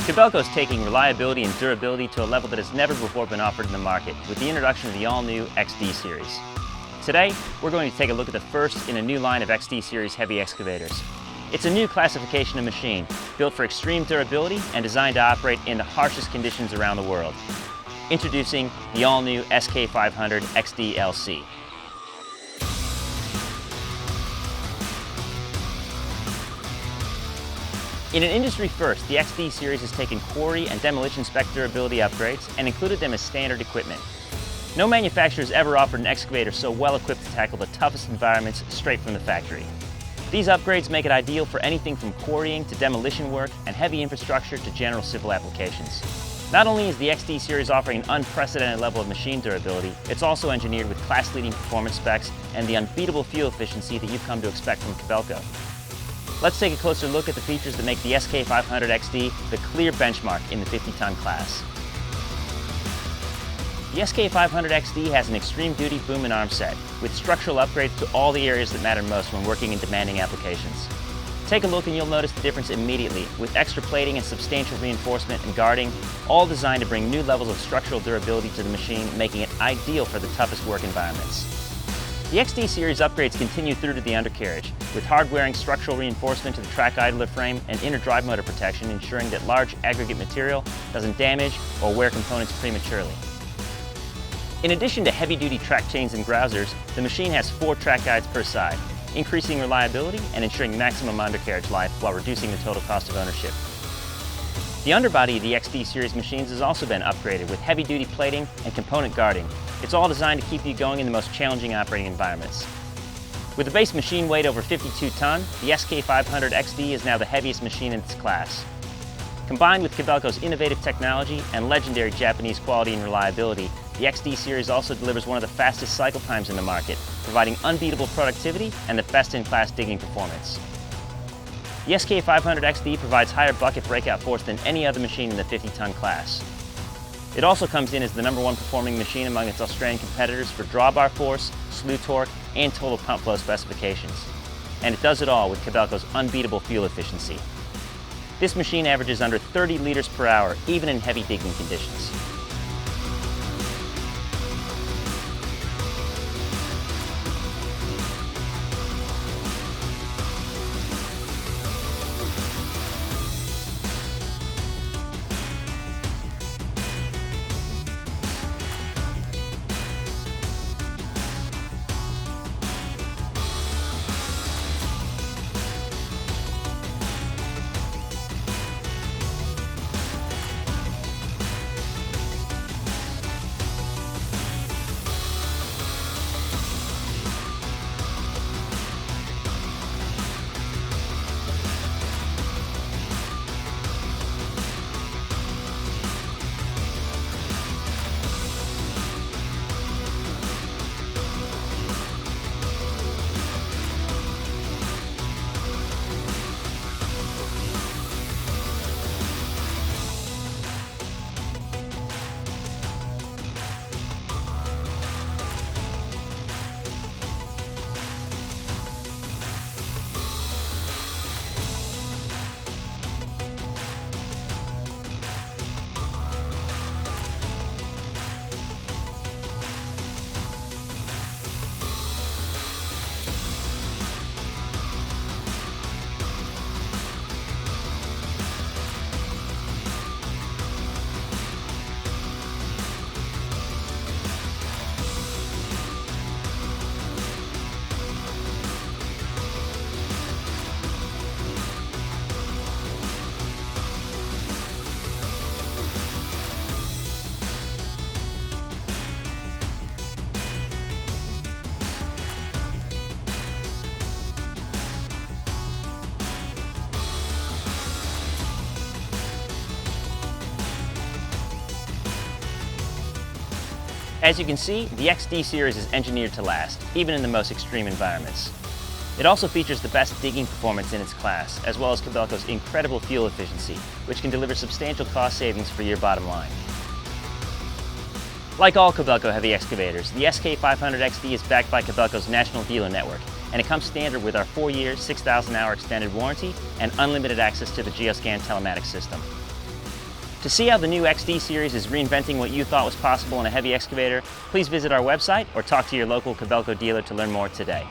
Kobelco is taking reliability and durability to a level that has never before been offered in the market with the introduction of the all-new XD series. Today, we're going to take a look at the first in a new line of XD series heavy excavators. It's a new classification of machine built for extreme durability and designed to operate in the harshest conditions around the world. Introducing the all-new SK500XDLC. In an industry first, the XD series has taken quarry and demolition spec durability upgrades and included them as standard equipment. No manufacturer has ever offered an excavator so well equipped to tackle the toughest environments straight from the factory. These upgrades make it ideal for anything from quarrying to demolition work and heavy infrastructure to general civil applications. Not only is the XD series offering an unprecedented level of machine durability, it's also engineered with class-leading performance specs and the unbeatable fuel efficiency that you've come to expect from Kobelco. Let's take a closer look at the features that make the SK500XD the clear benchmark in the 50-ton class. The SK500XD has an extreme duty boom and arm set, with structural upgrades to all the areas that matter most when working in demanding applications. Take a look and you'll notice the difference immediately, with extra plating and substantial reinforcement and guarding, all designed to bring new levels of structural durability to the machine, making it ideal for the toughest work environments. The XD series upgrades continue through to the undercarriage, with hard-wearing structural reinforcement to the track idler frame and inner drive motor protection, ensuring that large aggregate material doesn't damage or wear components prematurely. In addition to heavy-duty track chains and grousers, the machine has 4 track guides per side, increasing reliability and ensuring maximum undercarriage life while reducing the total cost of ownership. The underbody of the XD series machines has also been upgraded with heavy-duty plating and component guarding. It's all designed to keep you going in the most challenging operating environments. With a base machine weight over 52 ton, the SK500XD is now the heaviest machine in its class. Combined with Kobelco's innovative technology and legendary Japanese quality and reliability, the XD series also delivers one of the fastest cycle times in the market, providing unbeatable productivity and the best-in-class digging performance. The SK500XD provides higher bucket breakout force than any other machine in the 50-ton class. It also comes in as the #1 performing machine among its Australian competitors for drawbar force, slew torque, and total pump flow specifications. And it does it all with Kobelco's unbeatable fuel efficiency. This machine averages under 30 liters per hour, even in heavy digging conditions. As you can see, the XD series is engineered to last, even in the most extreme environments. It also features the best digging performance in its class, as well as Kobelco's incredible fuel efficiency, which can deliver substantial cost savings for your bottom line. Like all Kobelco heavy excavators, the SK500XD is backed by Kobelco's national dealer network, and it comes standard with our 4-year, 6,000-hour extended warranty and unlimited access to the Geoscan telematics system. To see how the new XD series is reinventing what you thought was possible in a heavy excavator, please visit our website or talk to your local Kobelco dealer to learn more today.